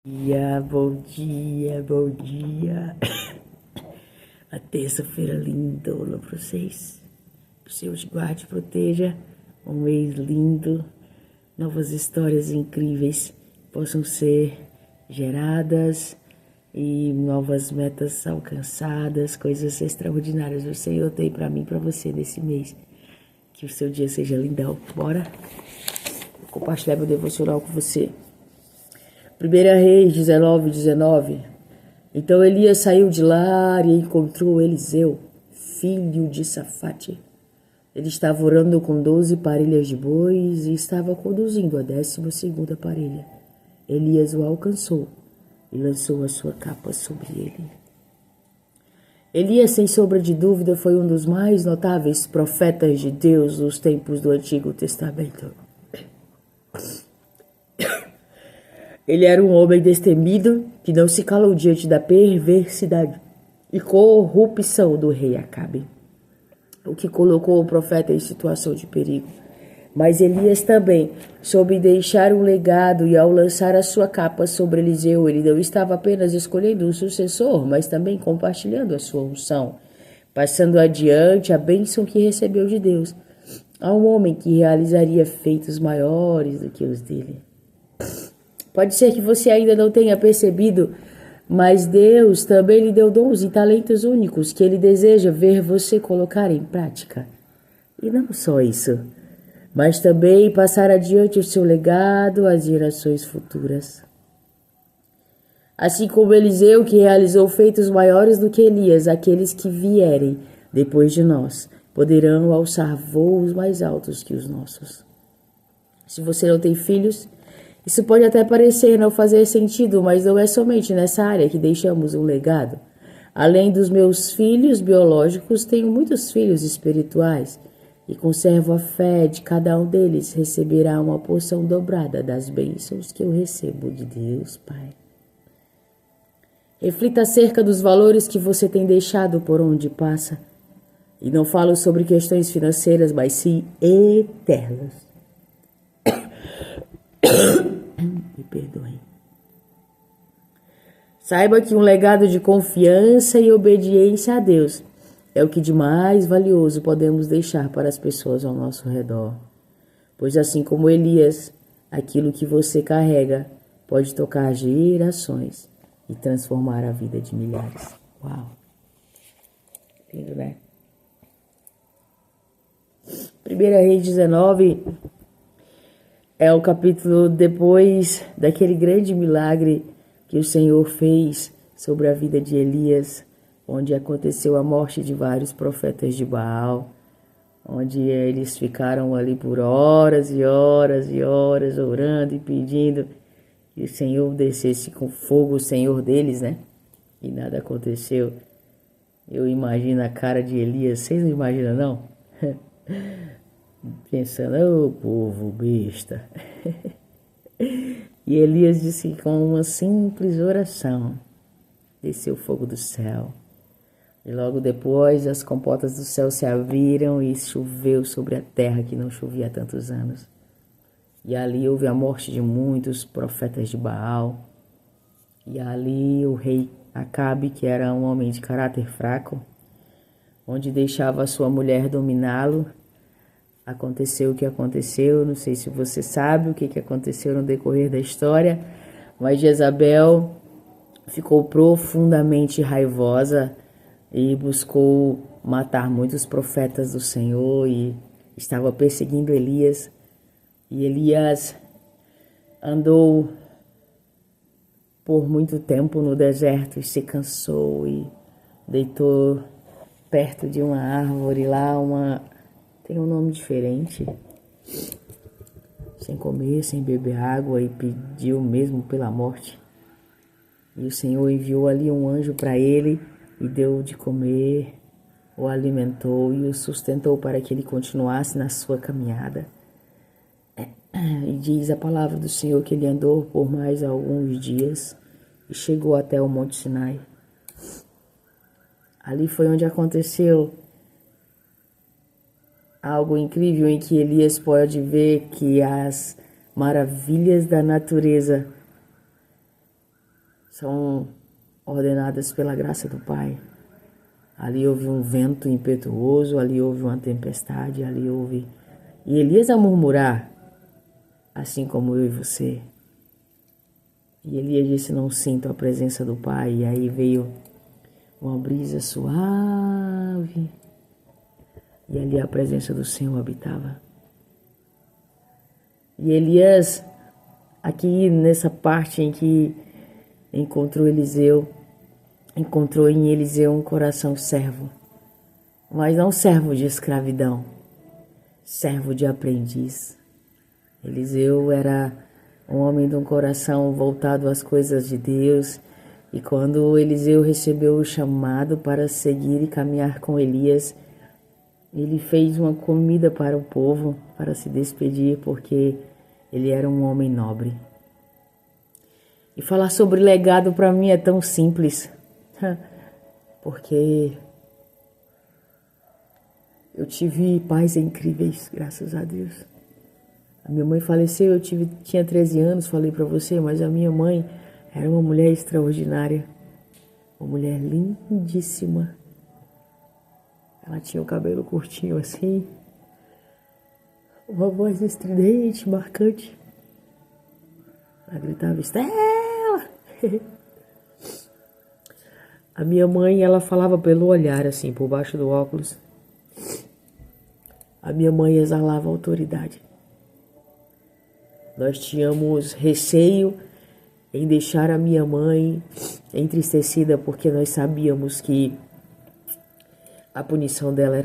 Bom dia, bom dia. A terça-feira lindona pra vocês. Que o Senhor te guarde e proteja. Um mês lindo. Novas histórias incríveis possam ser geradas e novas metas alcançadas, coisas extraordinárias o Senhor tem pra mim e pra você nesse mês. Que o seu dia seja lindão. Bora? Vou compartilhar meu devocional com você. 1 Reis 19:19. Então Elias saiu de lá e encontrou Eliseu, filho de Safate. Ele estava orando com 12 parelhas de bois e estava conduzindo a 12ª parelha. Elias o alcançou e lançou a sua capa sobre ele. Elias, sem sombra de dúvida, foi um dos mais notáveis profetas de Deus nos tempos do Antigo Testamento. Ele era um homem destemido que não se calou diante da perversidade e corrupção do rei Acabe, o que colocou o profeta em situação de perigo. Mas Elias também soube deixar um legado e ao lançar a sua capa sobre Eliseu, ele não estava apenas escolhendo um sucessor, mas também compartilhando a sua unção, passando adiante a bênção que recebeu de Deus a um homem que realizaria feitos maiores do que os dele. Pode ser que você ainda não tenha percebido, mas Deus também lhe deu dons e talentos únicos que Ele deseja ver você colocar em prática. E não só isso, mas também passar adiante o seu legado às gerações futuras. Assim como Eliseu, que realizou feitos maiores do que Elias, aqueles que vierem depois de nós poderão alçar voos mais altos que os nossos. Se você não tem filhos, isso pode até parecer não fazer sentido, mas não é somente nessa área que deixamos um legado. Além dos meus filhos biológicos, tenho muitos filhos espirituais e conservo a fé de cada um deles receberá uma porção dobrada das bênçãos que eu recebo de Deus, Pai. Reflita acerca dos valores que você tem deixado por onde passa. E não falo sobre questões financeiras, mas sim eternas. Me perdoem. Saiba que um legado de confiança e obediência a Deus é o que de mais valioso podemos deixar para as pessoas ao nosso redor. Pois assim como Elias, aquilo que você carrega pode tocar gerações e transformar a vida de milhares. Uau! Lindo, né? 1 Reis 19 é o capítulo depois daquele grande milagre que o Senhor fez sobre a vida de Elias, onde aconteceu a morte de vários profetas de Baal, onde eles ficaram ali por horas e horas e horas orando e pedindo que o Senhor descesse com fogo, o Senhor deles, né? E nada aconteceu. Eu imagino a cara de Elias, vocês não imaginam não? Pensando, ô povo besta. E Elias disse que com uma simples oração desceu fogo do céu. E logo depois as comportas do céu se abriram e choveu sobre a terra que não chovia há tantos anos. E ali houve a morte de muitos profetas de Baal. E ali o rei Acabe, que era um homem de caráter fraco, onde deixava a sua mulher dominá-lo, aconteceu o que aconteceu. Não sei se você sabe o que aconteceu no decorrer da história, mas Jezabel ficou profundamente raivosa e buscou matar muitos profetas do Senhor e estava perseguindo Elias. E Elias andou por muito tempo no deserto e se cansou e deitou perto de uma árvore lá, tem um nome diferente, sem comer, sem beber água, e pediu mesmo pela morte. E o Senhor enviou ali um anjo para ele e deu de comer, o alimentou e o sustentou para que ele continuasse na sua caminhada. E diz a palavra do Senhor que ele andou por mais alguns dias e chegou até o Monte Sinai. Ali foi onde aconteceu algo incrível, em que Elias pode ver que as maravilhas da natureza são ordenadas pela graça do Pai. Ali houve um vento impetuoso, ali houve uma tempestade, ali houve... E Elias a murmurar, assim como eu e você. E Elias disse, não sinto a presença do Pai. E aí veio uma brisa suave. E ali a presença do Senhor habitava. E Elias, aqui nessa parte em que encontrou Eliseu, encontrou em Eliseu um coração servo. Mas não servo de escravidão, servo de aprendiz. Eliseu era um homem de um coração voltado às coisas de Deus. E quando Eliseu recebeu o chamado para seguir e caminhar com Elias, ele fez uma comida para o povo, para se despedir, porque ele era um homem nobre. E falar sobre legado para mim é tão simples, porque eu tive pais incríveis, graças a Deus. A minha mãe faleceu, eu tinha 13 anos, falei para você, mas a minha mãe era uma mulher extraordinária, uma mulher lindíssima. Ela tinha o cabelo curtinho assim, uma voz estridente, marcante. Ela gritava, Estela! A minha mãe, ela falava pelo olhar, assim, por baixo do óculos. A minha mãe exalava autoridade. Nós tínhamos receio em deixar a minha mãe entristecida, porque nós sabíamos que a punição dela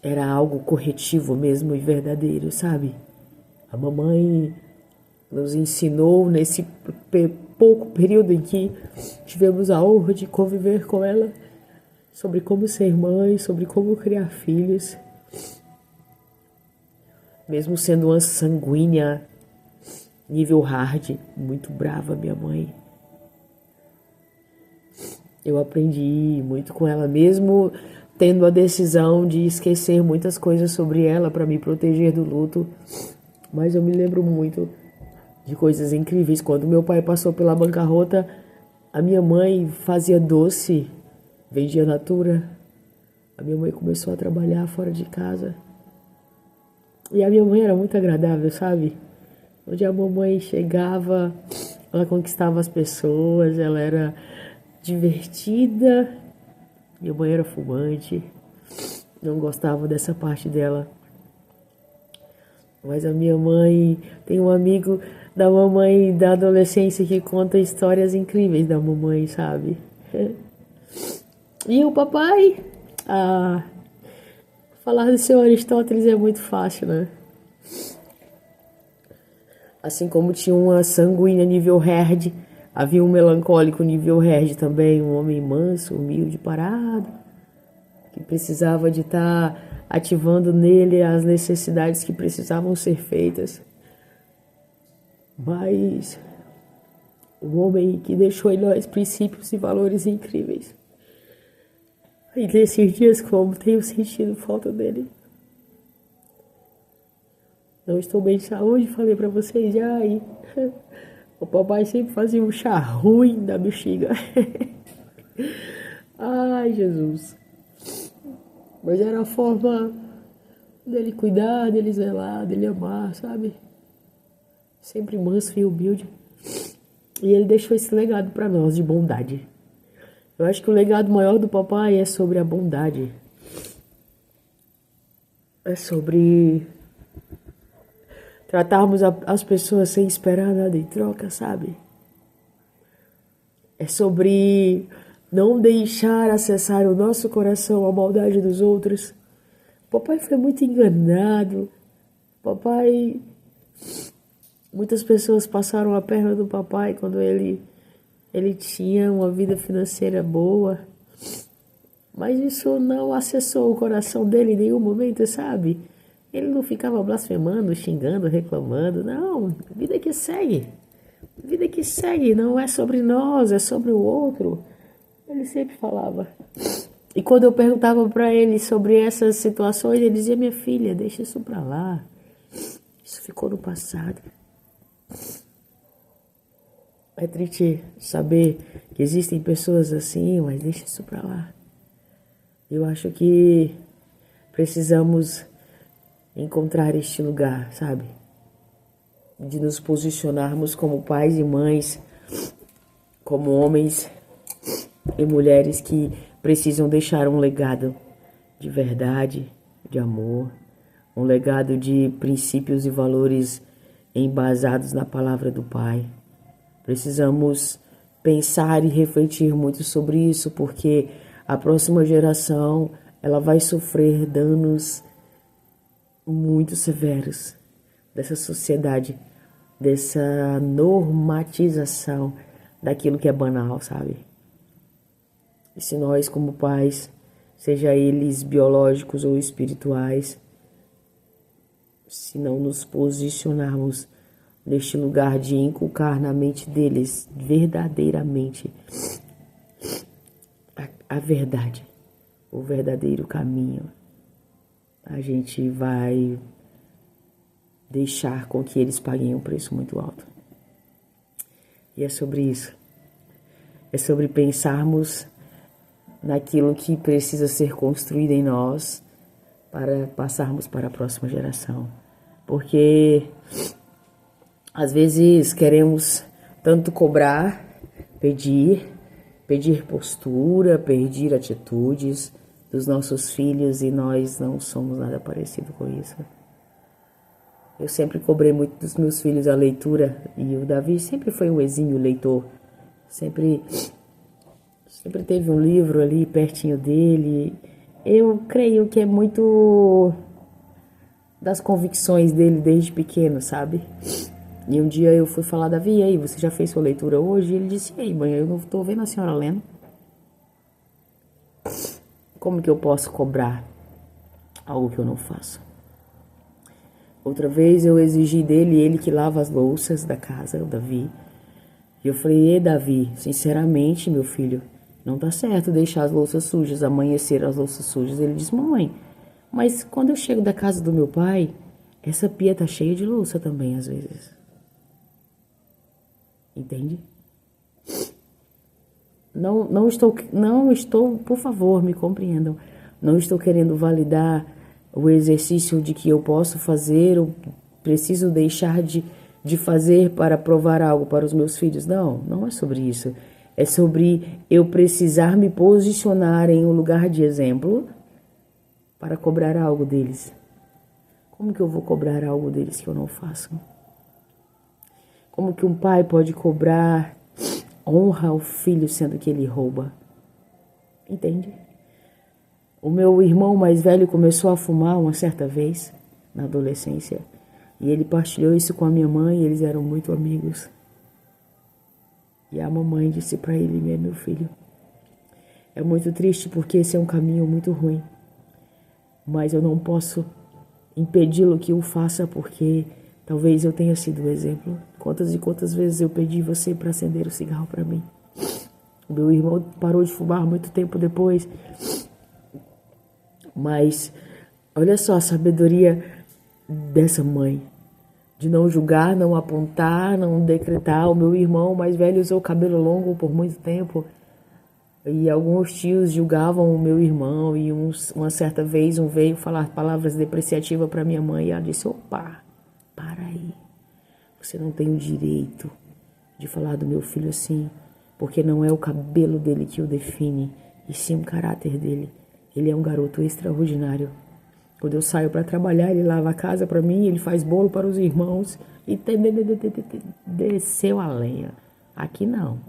era algo corretivo mesmo e verdadeiro, sabe? A mamãe nos ensinou nesse pouco período em que tivemos a honra de conviver com ela sobre como ser mãe, sobre como criar filhos. Mesmo sendo uma sanguínea, nível hard, muito brava, minha mãe. Eu aprendi muito com ela, mesmo tendo a decisão de esquecer muitas coisas sobre ela para me proteger do luto. Mas eu me lembro muito de coisas incríveis. Quando meu pai passou pela bancarrota, a minha mãe fazia doce, vendia natura. A minha mãe começou a trabalhar fora de casa. E a minha mãe era muito agradável, sabe? Onde a mamãe chegava, ela conquistava as pessoas, ela era divertida. Minha mãe era fumante, não gostava dessa parte dela. Mas a minha mãe tem um amigo da mamãe da adolescência que conta histórias incríveis da mamãe, sabe? E o papai? Falar do seu Aristóteles é muito fácil, né? Assim como tinha uma sanguínea nível herd, havia um melancólico nível herd também, um homem manso, humilde, parado, que precisava de estar ativando nele as necessidades que precisavam ser feitas. Mas um homem que deixou em nós princípios e valores incríveis. E nesses dias, como tenho sentido falta dele. Não estou bem de saúde, falei pra vocês já. E o papai sempre fazia um chá ruim da bexiga. Ai, Jesus. Mas era a forma dele cuidar, dele zelar, dele amar, sabe? Sempre manso e humilde. E ele deixou esse legado pra nós de bondade. Eu acho que o legado maior do papai é sobre a bondade. É sobre tratarmos as pessoas sem esperar nada em troca, sabe? É sobre não deixar acessar o nosso coração a maldade dos outros. O papai foi muito enganado. Papai... Muitas pessoas passaram a perna do papai quando ele tinha uma vida financeira boa. Mas isso não acessou o coração dele em nenhum momento, sabe? Ele não ficava blasfemando, xingando, reclamando. Não, vida que segue. Vida que segue não é sobre nós, é sobre o outro. Ele sempre falava. E quando eu perguntava para ele sobre essas situações, ele dizia, minha filha, deixa isso para lá. Isso ficou no passado. É triste saber que existem pessoas assim, mas deixa isso pra lá. Eu acho que precisamos encontrar este lugar, sabe? De nos posicionarmos como pais e mães, como homens e mulheres que precisam deixar um legado de verdade, de amor, um legado de princípios e valores embasados na palavra do Pai. Precisamos pensar e refletir muito sobre isso, porque a próxima geração ela vai sofrer danos muito severos dessa sociedade, dessa normatização daquilo que é banal, sabe? E se nós, como pais, seja eles biológicos ou espirituais, se não nos posicionarmos neste lugar de inculcar na mente deles verdadeiramente a verdade, o verdadeiro caminho, a gente vai deixar com que eles paguem um preço muito alto. E é sobre isso. É sobre pensarmos naquilo que precisa ser construído em nós para passarmos para a próxima geração. Porque às vezes queremos tanto cobrar, pedir postura, pedir atitudes dos nossos filhos e nós não somos nada parecido com isso. Eu sempre cobrei muito dos meus filhos a leitura e o Davi sempre foi um exímio leitor. Sempre teve um livro ali pertinho dele. Eu creio que é muito das convicções dele desde pequeno, sabe? E um dia eu fui falar, Davi, e aí, você já fez sua leitura hoje? E ele disse, e aí, mãe, eu não tô vendo a senhora lendo. Como que eu posso cobrar algo que eu não faço? Outra vez eu exigi dele, ele que lava as louças da casa, o Davi. E eu falei, ei, Davi, sinceramente, meu filho, não tá certo deixar as louças sujas, amanhecer as louças sujas. Ele disse, mamãe, mas quando eu chego da casa do meu pai, essa pia tá cheia de louça também, às vezes. Entende? Não estou, por favor, me compreendam. Não estou querendo validar o exercício de que eu posso fazer ou preciso deixar de fazer para provar algo para os meus filhos. Não é sobre isso. É sobre eu precisar me posicionar em um lugar de exemplo para cobrar algo deles. Como que eu vou cobrar algo deles que eu não faço? Como que um pai pode cobrar honra ao filho sendo que ele rouba? Entende? O meu irmão mais velho começou a fumar uma certa vez, na adolescência, e ele partilhou isso com a minha mãe, e eles eram muito amigos. E a mamãe disse para ele, meu filho, é muito triste porque esse é um caminho muito ruim, mas eu não posso impedi-lo que o faça porque talvez eu tenha sido o exemplo. Quantas e quantas vezes eu pedi você para acender o cigarro para mim? O meu irmão parou de fumar muito tempo depois. Mas olha só a sabedoria dessa mãe. De não julgar, não apontar, não decretar. O meu irmão mais velho usou cabelo longo por muito tempo. E alguns tios julgavam o meu irmão. E uma certa vez veio falar palavras depreciativas para minha mãe. E ela disse, opa, para aí. Você não tem o direito de falar do meu filho assim. Porque não é o cabelo dele que o define. E sim o caráter dele. Ele é um garoto extraordinário. Quando eu saio para trabalhar, ele lava a casa para mim, ele faz bolo para os irmãos e desceu a lenha. Aqui não.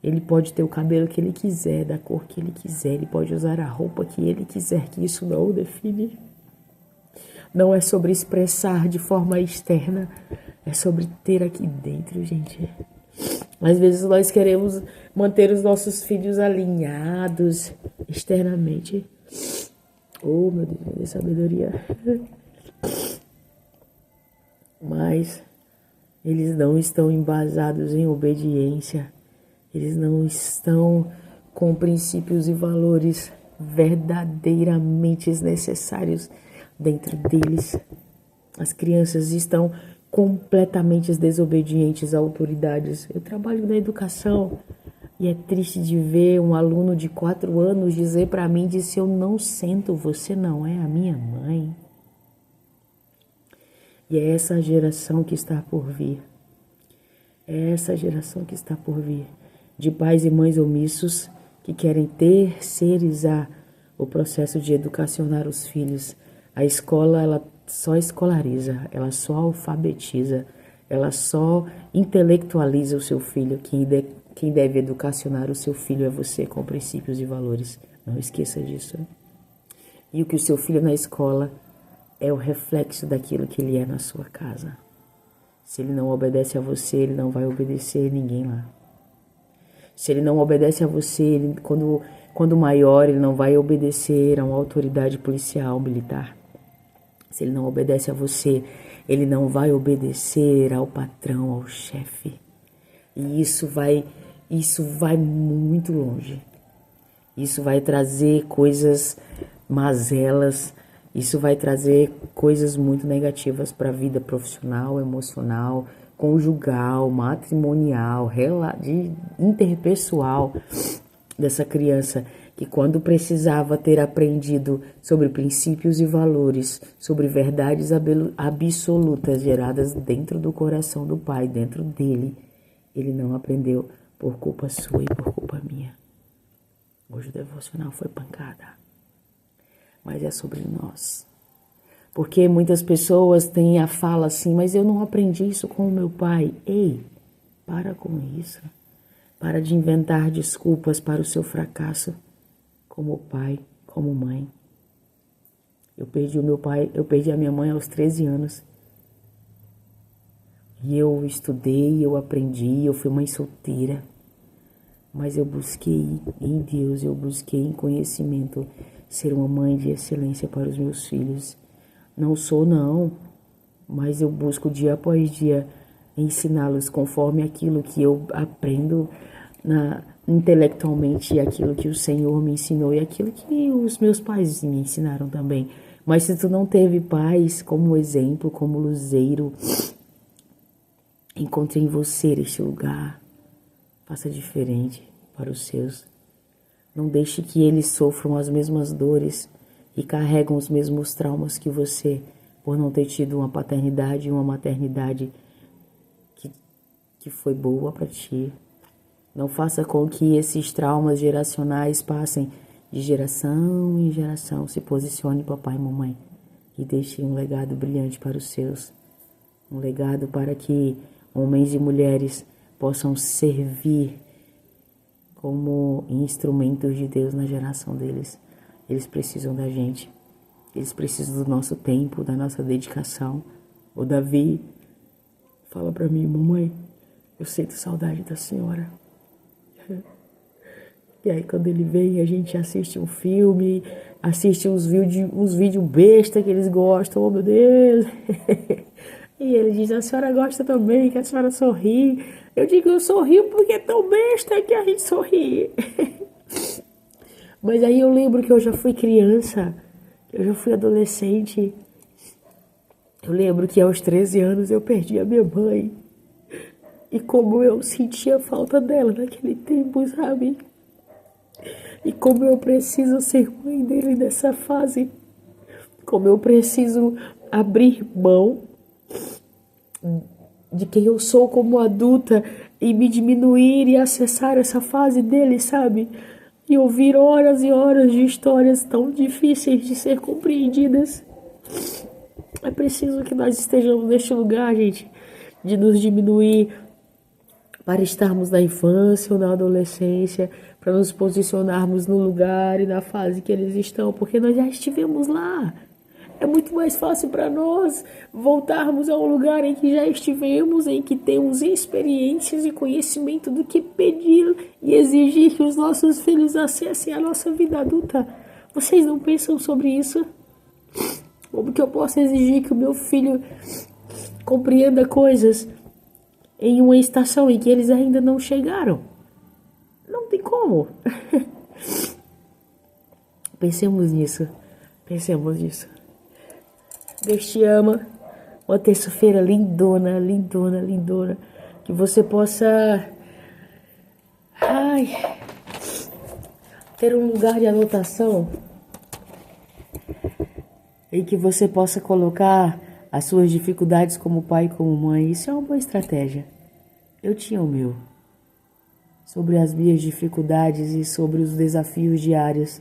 Ele pode ter o cabelo que ele quiser, da cor que ele quiser, ele pode usar a roupa que ele quiser, que isso não o define. Não é sobre expressar de forma externa, é sobre ter aqui dentro, gente. Às vezes nós queremos manter os nossos filhos alinhados externamente. Oh, meu Deus, me dê sabedoria. Mas eles não estão embasados em obediência. Eles não estão com princípios e valores verdadeiramente necessários dentro deles. As crianças estão completamente desobedientes a autoridades. Eu trabalho na educação e é triste de ver um aluno de 4 anos dizer para mim, disse, eu não sento, você não é a minha mãe. E é essa geração que está por vir. É essa geração que está por vir. De pais e mães omissos que querem terceirizar o processo de educacionar os filhos. A escola, ela só escolariza, ela só alfabetiza, ela só intelectualiza o seu filho. Quem deve educacionar o seu filho é você, com princípios e valores. Não esqueça disso. E o que o seu filho na escola é o reflexo daquilo que ele é na sua casa. Se ele não obedece a você, ele não vai obedecer ninguém lá. Se ele não obedece a você, ele, quando maior, ele não vai obedecer a uma autoridade policial, militar. Se ele não obedece a você, ele não vai obedecer ao patrão, ao chefe. E isso vai muito longe. Isso vai trazer coisas mazelas, isso vai trazer coisas muito negativas para a vida profissional, emocional, conjugal, matrimonial, interpessoal dessa criança, que quando precisava ter aprendido sobre princípios e valores, sobre verdades absolutas geradas dentro do coração do pai, dentro dele, ele não aprendeu por culpa sua e por culpa minha. Hoje o devocional foi pancada, mas é sobre nós. Porque muitas pessoas têm a fala assim, mas eu não aprendi isso com o meu pai. Ei, para com isso. Para de inventar desculpas para o seu fracasso como pai, como mãe. Eu perdi o meu pai, eu perdi a minha mãe aos 13 anos. E eu estudei, eu aprendi, eu fui mãe solteira. Mas eu busquei em Deus, eu busquei em conhecimento ser uma mãe de excelência para os meus filhos. Não sou não, mas eu busco dia após dia ensiná-los conforme aquilo que eu aprendo intelectualmente e aquilo que o Senhor me ensinou e aquilo que os meus pais me ensinaram também. Mas se tu não teve pais como exemplo, como luzeiro, encontre em você este lugar. Faça diferente para os seus. Não deixe que eles sofram as mesmas dores e carregam os mesmos traumas que você, por não ter tido uma paternidade e uma maternidade que foi boa para ti. Não faça com que esses traumas geracionais passem de geração em geração. Se posicione, papai e mamãe, e deixe um legado brilhante para os seus. Um legado para que homens e mulheres possam servir como instrumentos de Deus na geração deles. Eles precisam da gente. Eles precisam do nosso tempo, da nossa dedicação. O Davi fala para mim, mamãe, eu sinto saudade da senhora. E aí quando ele vem, a gente assiste um filme, assiste uns vídeos besta que eles gostam, oh meu Deus. E ele diz, a senhora gosta também, que a senhora sorri. Eu digo, eu sorrio porque é tão besta que a gente sorri. Mas aí eu lembro que eu já fui criança, eu já fui adolescente. Eu lembro que aos 13 anos eu perdi a minha mãe. E como eu sentia falta dela naquele tempo, sabe? E como eu preciso ser mãe dele nessa fase. Como eu preciso abrir mão de quem eu sou como adulta e me diminuir e acessar essa fase dele, sabe? E ouvir horas e horas de histórias tão difíceis de ser compreendidas. É preciso que nós estejamos neste lugar, gente, de nos diminuir para estarmos na infância ou na adolescência, para nos posicionarmos no lugar e na fase que eles estão, porque nós já estivemos lá. É muito mais fácil para nós voltarmos a um lugar em que já estivemos, em que temos experiências e conhecimento, do que pedir e exigir que os nossos filhos acessem a nossa vida adulta. Vocês não pensam sobre isso? Como que eu posso exigir que o meu filho compreenda coisas em uma estação em que eles ainda não chegaram? Não tem como. Pensemos nisso. Deus te ama. Uma terça-feira lindona, lindona, lindona. Que você possa ter um lugar de anotação em que você possa colocar as suas dificuldades como pai e como mãe. Isso é uma boa estratégia. Eu tinha o meu. Sobre as minhas dificuldades e sobre os desafios diários.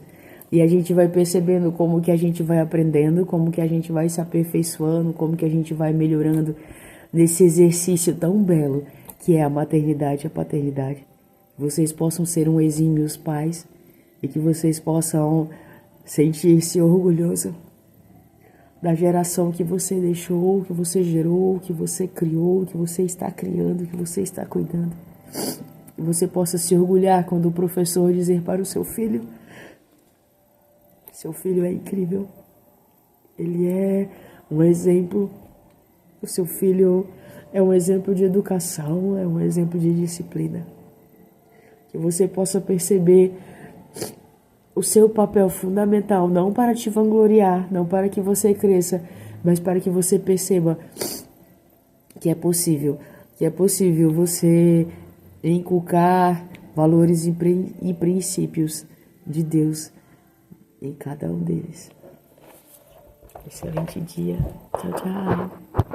E a gente vai percebendo como que a gente vai aprendendo, como que a gente vai se aperfeiçoando, como que a gente vai melhorando nesse exercício tão belo que é a maternidade e a paternidade. Que vocês possam ser um exímios pais e que vocês possam sentir-se orgulhosos da geração que você deixou, que você gerou, que você criou, que você está criando, que você está cuidando. Que você possa se orgulhar quando o professor dizer para o seu filho: seu filho é incrível, ele é um exemplo, o seu filho é um exemplo de educação, é um exemplo de disciplina. Que você possa perceber o seu papel fundamental, não para te vangloriar, não para que você cresça, mas para que você perceba que é possível você inculcar valores e princípios de Deus em cada um deles. Excelente dia. Tchau, tchau.